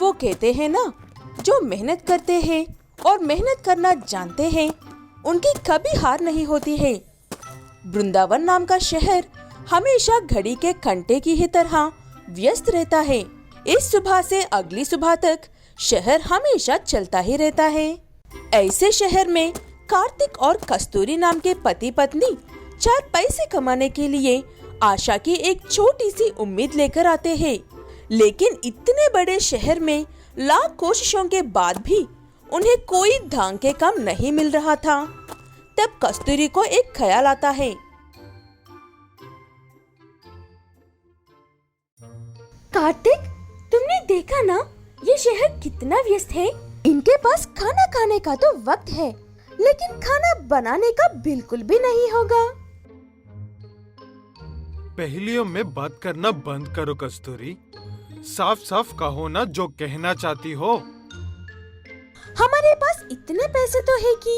वो कहते हैं ना, जो मेहनत करते हैं और मेहनत करना जानते हैं उनकी कभी हार नहीं होती है। वृंदावन नाम का शहर हमेशा घड़ी के घंटे की ही तरह व्यस्त रहता है। इस सुबह से अगली सुबह तक शहर हमेशा चलता ही रहता है। ऐसे शहर में कार्तिक और कस्तूरी नाम के पति पत्नी 4 पैसे कमाने के लिए आशा की एक छोटी सी उम्मीद लेकर आते हैं। लेकिन इतने बड़े शहर में लाख कोशिशों के बाद भी उन्हें कोई ढंग के काम नहीं मिल रहा था। तब कस्तूरी को एक ख्याल आता है। कार्तिक, तुमने देखा ना, ये शहर कितना व्यस्त है। इनके पास खाना खाने का तो वक्त है, लेकिन खाना बनाने का बिल्कुल भी नहीं होगा। पहेलियों में बात करना बंद करो कस्तूरी। साफ साफ कहो ना जो कहना चाहती हो। हमारे पास इतने पैसे तो है कि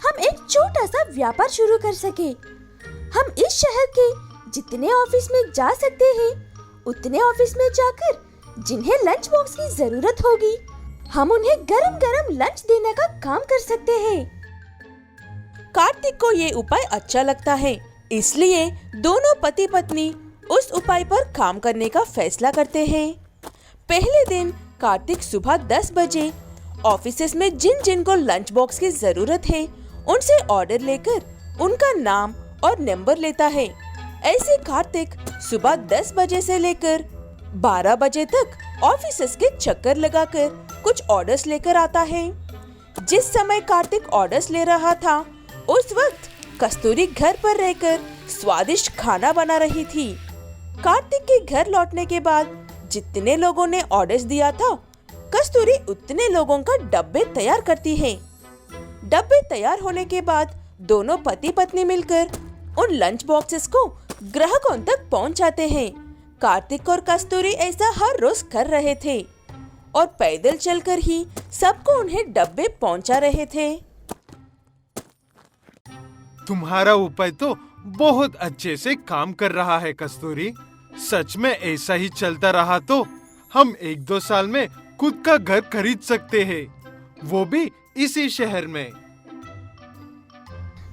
हम एक छोटा सा व्यापार शुरू कर सके। हम इस शहर के जितने ऑफिस में जा सकते हैं, उतने ऑफिस में जाकर जिन्हें लंच बॉक्स की जरूरत होगी, हम उन्हें गरम गरम लंच देने का काम कर सकते हैं। कार्तिक को ये उपाय अच्छा लगता है, इसलिए दोनों पति पत्नी उस उपाय पर काम करने का फैसला करते हैं। पहले दिन कार्तिक सुबह 10 बजे ऑफिसेस में जिन जिन को लंच बॉक्स की जरूरत है उनसे ऑर्डर लेकर उनका नाम और नंबर लेता है। ऐसे कार्तिक सुबह 10 बजे से लेकर 12 बजे तक ऑफिसेस के चक्कर लगाकर कुछ ऑर्डर्स लेकर आता है। जिस समय कार्तिक ऑर्डर्स ले रहा था, उस वक्त कस्तूरी घर पर रहकर स्वादिष्ट खाना बना रही थी। कार्तिक के घर लौटने के बाद जितने लोगों ने ऑर्डर्स दिया था, कस्तूरी उतने लोगों का डब्बे तैयार करती है। डब्बे तैयार होने के बाद दोनों पति पत्नी मिलकर उन लंच बॉक्सेस को ग्राहकों तक पहुंचाते हैं। कार्तिक और कस्तूरी ऐसा हर रोज कर रहे थे और पैदल चलकर ही सबको उन्हें डब्बे पहुंचा रहे थे। तुम्हारा उपाय तो बहुत अच्छे से काम कर रहा है कस्तूरी। सच में ऐसा ही चलता रहा तो हम 1-2 साल में खुद का घर खरीद सकते हैं, वो भी इसी शहर में।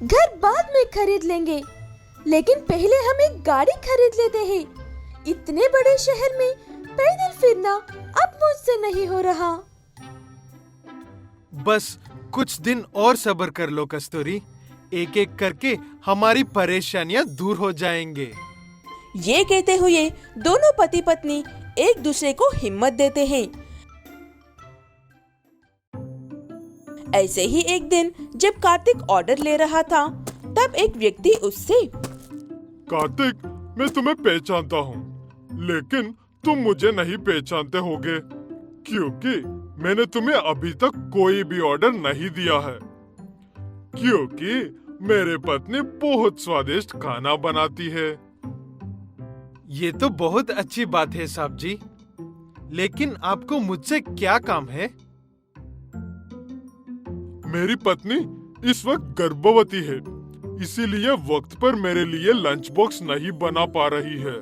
घर बाद में खरीद लेंगे, लेकिन पहले हम एक गाड़ी खरीद लेते हैं। इतने बड़े शहर में पैदल फिरना अब मुझसे नहीं हो रहा। बस कुछ दिन और सब्र कर लो कस्तूरी। एक एक करके हमारी परेशानियां दूर हो जाएंगे। ये कहते हुए दोनों पति पत्नी एक दूसरे को हिम्मत देते हैं। ऐसे ही एक दिन जब कार्तिक ऑर्डर ले रहा था, तब एक व्यक्ति उससे, कार्तिक, मैं तुम्हें पहचानता हूँ, लेकिन तुम मुझे नहीं पहचानते होगे, क्योंकि मैंने तुम्हें अभी तक कोई भी ऑर्डर नहीं दिया है, क्योंकि मेरे पत्नी बहुत स्वादिष्ट खाना बनाती है। ये तो बहुत अच्छी बात है साहब जी, लेकिन आपको मुझसे क्या काम है? मेरी पत्नी इस वक्त गर्भवती है, इसीलिए वक्त पर मेरे लिए लंच बॉक्स नहीं बना पा रही है।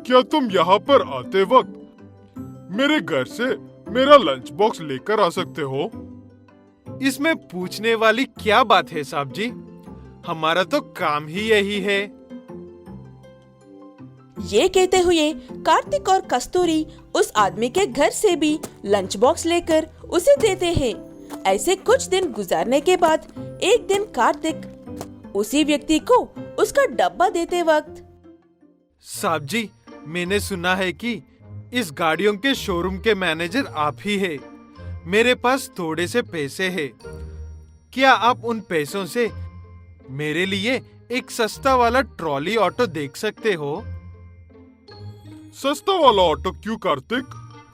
क्या तुम यहाँ पर आते वक्त मेरे घर से मेरा लंच बॉक्स लेकर आ सकते हो? इसमें पूछने वाली क्या बात है साहब जी, हमारा तो काम ही यही है। ये कहते हुए कार्तिक और कस्तूरी उस आदमी के घर से भी लंच बॉक्स लेकर उसे देते हैं। ऐसे कुछ दिन गुजारने के बाद एक दिन कार्तिक उसी व्यक्ति को उसका डब्बा देते वक्त, साहब जी, मैंने सुना है कि इस गाड़ियों के शोरूम के मैनेजर आप ही है। मेरे पास थोड़े से पैसे हैं, क्या आप उन पैसों से मेरे लिए एक सस्ता वाला ट्रॉली ऑटो देख सकते हो? सस्ता वाला ऑटो क्यों कार्तिक?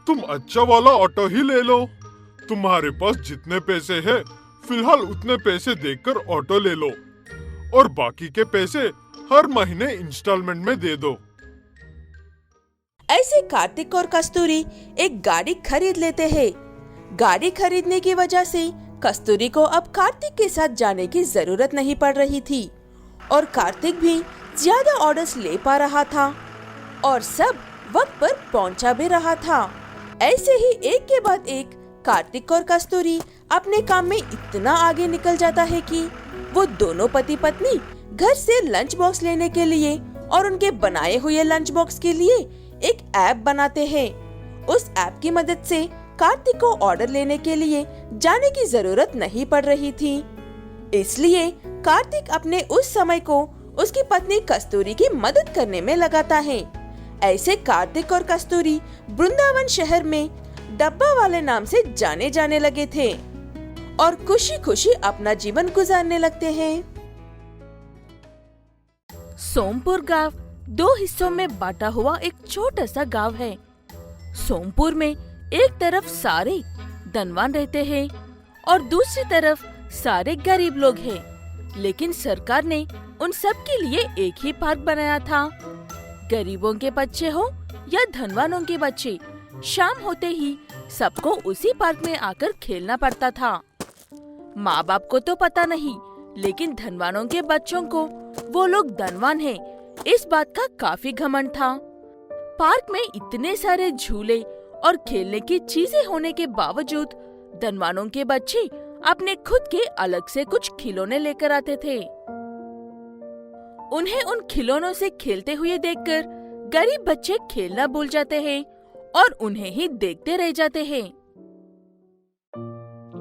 तुम अच्छा वाला ऑटो ही ले लो। तुम्हारे पास जितने पैसे हैं, फिलहाल उतने पैसे देकर ऑटो ले लो और बाकी के पैसे हर महीने इंस्टॉलमेंट में दे दो। ऐसे कार्तिक और कस्तूरी एक गाड़ी खरीद लेते हैं। गाड़ी खरीदने की वजह से कस्तूरी को अब कार्तिक के साथ जाने की जरूरत नहीं पड़ रही थी और कार्तिक भी ज्यादा ऑर्डर्स ले पा रहा था और सब वक्त पर पहुंचा भी रहा था। ऐसे ही एक के बाद एक कार्तिक और कस्तूरी अपने काम में इतना आगे निकल जाता है कि वो दोनों पति पत्नी घर से लंच बॉक्स लेने के लिए और उनके बनाए हुए लंच बॉक्स के लिए एक ऐप बनाते हैं। उस ऐप की मदद से कार्तिक को ऑर्डर लेने के लिए जाने की जरूरत नहीं पड़ रही थी। इसलिए कार्तिक अपने उस समय को उसकी पत्नी कस्तूरी की मदद करने में लगाता है। ऐसे कार्तिक और कस्तूरी वृंदावन शहर में डब्बा वाले नाम से जाने जाने लगे थे और खुशी खुशी अपना जीवन गुजारने लगते हैं। सोमपुर गांव 2 हिस्सों में बांटा हुआ एक छोटा सा गांव है। सोमपुर में एक तरफ सारे धनवान रहते हैं और दूसरी तरफ सारे गरीब लोग हैं। लेकिन सरकार ने उन सब के लिए एक ही पार्क बनाया था। गरीबों के बच्चे हो या धनवानों के बच्चे, शाम होते ही सबको उसी पार्क में आकर खेलना पड़ता था। माँ बाप को तो पता नहीं, लेकिन धनवानों के बच्चों को वो लोग धनवान हैं, इस बात का काफी घमंड था। पार्क में इतने सारे झूले और खेलने की चीजें होने के बावजूद धनवानों के बच्चे अपने खुद के अलग से कुछ खिलौने लेकर आते थे। उन्हें उन खिलौनों से खेलते हुए देखकर गरीब बच्चे खेलना भूल जाते हैं और उन्हें ही देखते रह जाते हैं।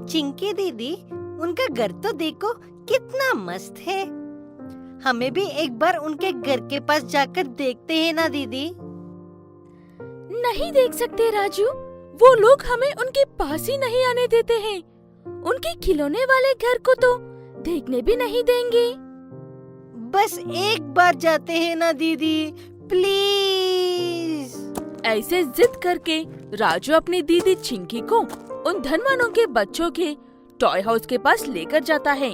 चिंकी दीदी, उनका घर तो देखो कितना मस्त है। हमें भी एक बार उनके घर के पास जाकर देखते हैं ना दीदी। नहीं देख सकते राजू, वो लोग हमें उनके पास ही नहीं आने देते हैं। उनके खिलौने वाले घर को तो देखने भी नहीं देंगे। बस एक बार जाते हैं ना दीदी, प्लीज। ऐसे जिद करके राजू अपनी दीदी चिंकी को उन धनवानों के बच्चों के टॉय हाउस के पास लेकर जाता है।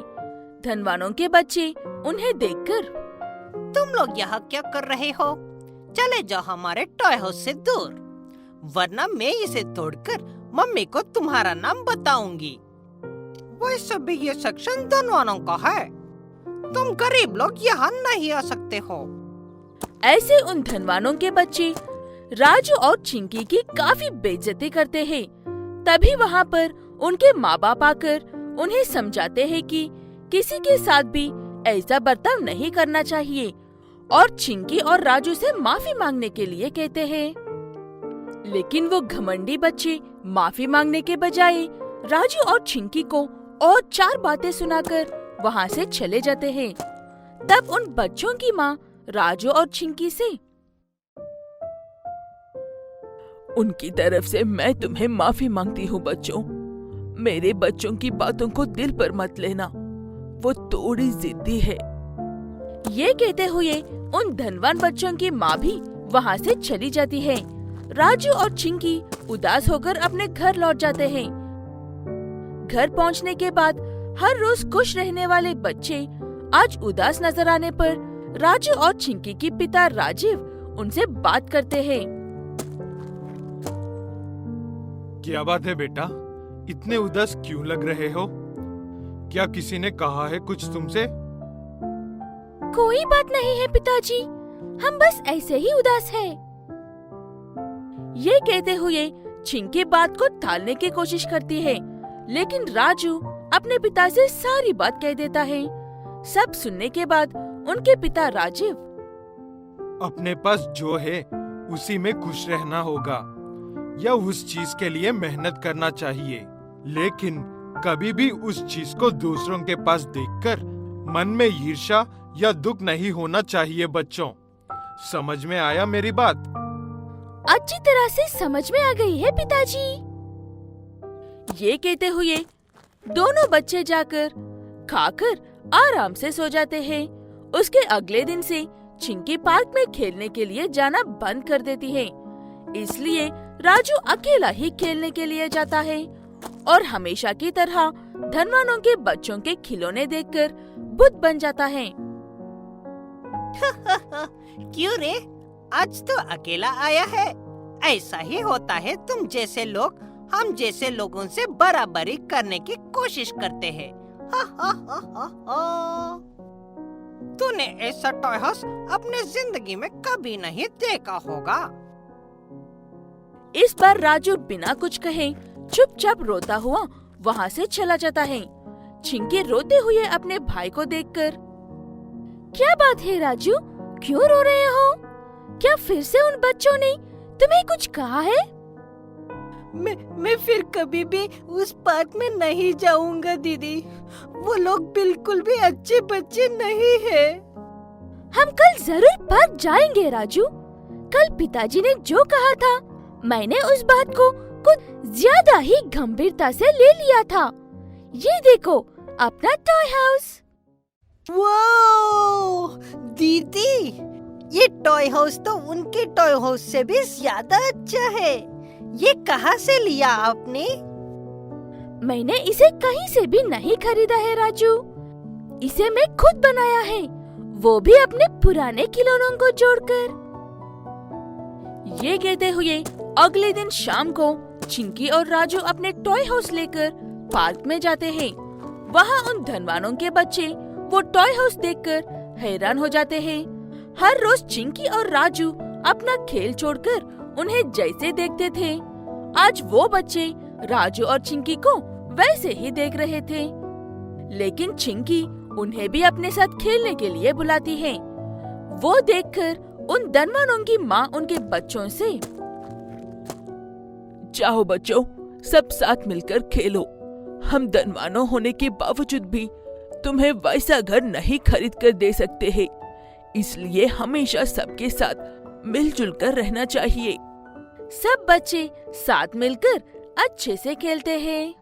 धनवानों के बच्चे उन्हें देखकर, तुम लोग यहाँ क्या कर रहे हो? चले जाओ हमारे टॉय हाउस से दूर, वरना मैं इसे तोड़कर मम्मी को तुम्हारा नाम बताऊंगी। वैसे भी ये सेक्शन धनवानों का है, तुम गरीब लोग यहाँ नहीं आ सकते हो। ऐसे उन धनवानों के बच्चे राजू और चिंकी की काफी बेइज्जती करते हैं। तभी वहाँ पर उनके माँ बाप आकर उन्हें समझाते हैं कि किसी के साथ भी ऐसा बर्ताव नहीं करना चाहिए और चिंकी और राजू से माफी मांगने के लिए कहते हैं। लेकिन वो घमंडी बच्चे माफी मांगने के बजाय राजू और चिंकी को और 4 बातें सुनाकर वहाँ से चले जाते हैं। तब उन बच्चों की माँ राजू और चिंकी से, उनकी तरफ से मैं तुम्हें माफी मांगती हूँ बच्चों। मेरे बच्चों की बातों को दिल पर मत लेना, वो थोड़ी जिद्दी है। ये कहते हुए उन धनवान बच्चों की माँ भी वहाँ से चली जाती है। राजू और चिंकी उदास होकर अपने घर लौट जाते हैं। घर पहुँचने के बाद हर रोज खुश रहने वाले बच्चे आज उदास नजर आने पर राजू और चिंकी के पिता राजीव उनसे बात करते हैं। क्या बात है बेटा, इतने उदास क्यों लग रहे हो? क्या किसी ने कहा है कुछ तुमसे? कोई बात नहीं है पिताजी, हम बस ऐसे ही उदास हैं। ये कहते हुए चिंकी बात को टालने की कोशिश करती है, लेकिन राजू अपने पिता से सारी बात कह देता है। सब सुनने के बाद उनके पिता राजीव, अपने पास जो है उसी में खुश रहना होगा या उस चीज के लिए मेहनत करना चाहिए, लेकिन कभी भी उस चीज को दूसरों के पास देखकर मन में ईर्ष्या या दुख नहीं होना चाहिए बच्चों। समझ में आया मेरी बात? अच्छी तरह से समझ में आ गई है पिताजी। ये कहते हुए दोनों बच्चे जाकर खाकर आराम से सो जाते हैं। उसके अगले दिन से चिंकी पार्क में खेलने के लिए जाना बंद कर देती है। इसलिए राजू अकेला ही खेलने के लिए जाता है और हमेशा की तरह धनवानों के बच्चों के खिलौने देखकर बुद्ध बन जाता है। क्यों रे, आज तो अकेला आया है? ऐसा ही होता है, तुम जैसे लोग हम जैसे लोगों से बराबरी करने की कोशिश करते हैं। तूने ऐसा टॉय हाउस अपने जिंदगी में कभी नहीं देखा होगा। इस बार राजू बिना कुछ कहे चुपचाप रोता हुआ वहाँ से चला जाता है। चिंकी रोते हुए अपने भाई को देखकर, क्या बात है राजू, क्यों रो रहे हो? क्या फिर से उन बच्चों ने तुम्हें कुछ कहा है? मैं फिर कभी भी उस पार्क में नहीं जाऊंगा दीदी। वो लोग बिल्कुल भी अच्छे बच्चे नहीं है। हम कल जरूर पार्क जाएंगे राजू। कल पिताजी ने जो कहा था, मैंने उस बात को कुछ ज्यादा ही गंभीरता से ले लिया था। ये देखो अपना टॉय हाउस। वाओ दीदी, ये टॉय हाउस तो उनके टॉय हाउस से भी ज्यादा अच्छा है। ये कहाँ से लिया आपने? मैंने इसे कहीं से भी नहीं खरीदा है राजू। इसे मैं खुद बनाया है, वो भी अपने पुराने खिलौनों को जोड़कर। ये कहते हुए अगले दिन शाम को चिंकी और राजू अपने टॉय हाउस लेकर पार्क में जाते हैं। वहाँ उन धनवानों के बच्चे वो टॉय हाउस देखकर हैरान हो जाते हैं। हर रोज चिंकी और राजू अपना खेल छोड़कर उन्हें जैसे देखते थे, आज वो बच्चे राजू और चिंकी को वैसे ही देख रहे थे। लेकिन चिंकी उन्हें भी अपने साथ खेलने के लिए बुलाती है। वो देखकर उन धनवानों की माँ उनके बच्चों से, जाओ बच्चों, सब साथ मिलकर खेलो। हम धनवानों होने के बावजूद भी तुम्हें वैसा घर नहीं खरीद कर दे सकते हैं, इसलिए हमेशा सबके साथ मिलजुल कर रहना चाहिए। सब बच्चे साथ मिलकर अच्छे से खेलते हैं।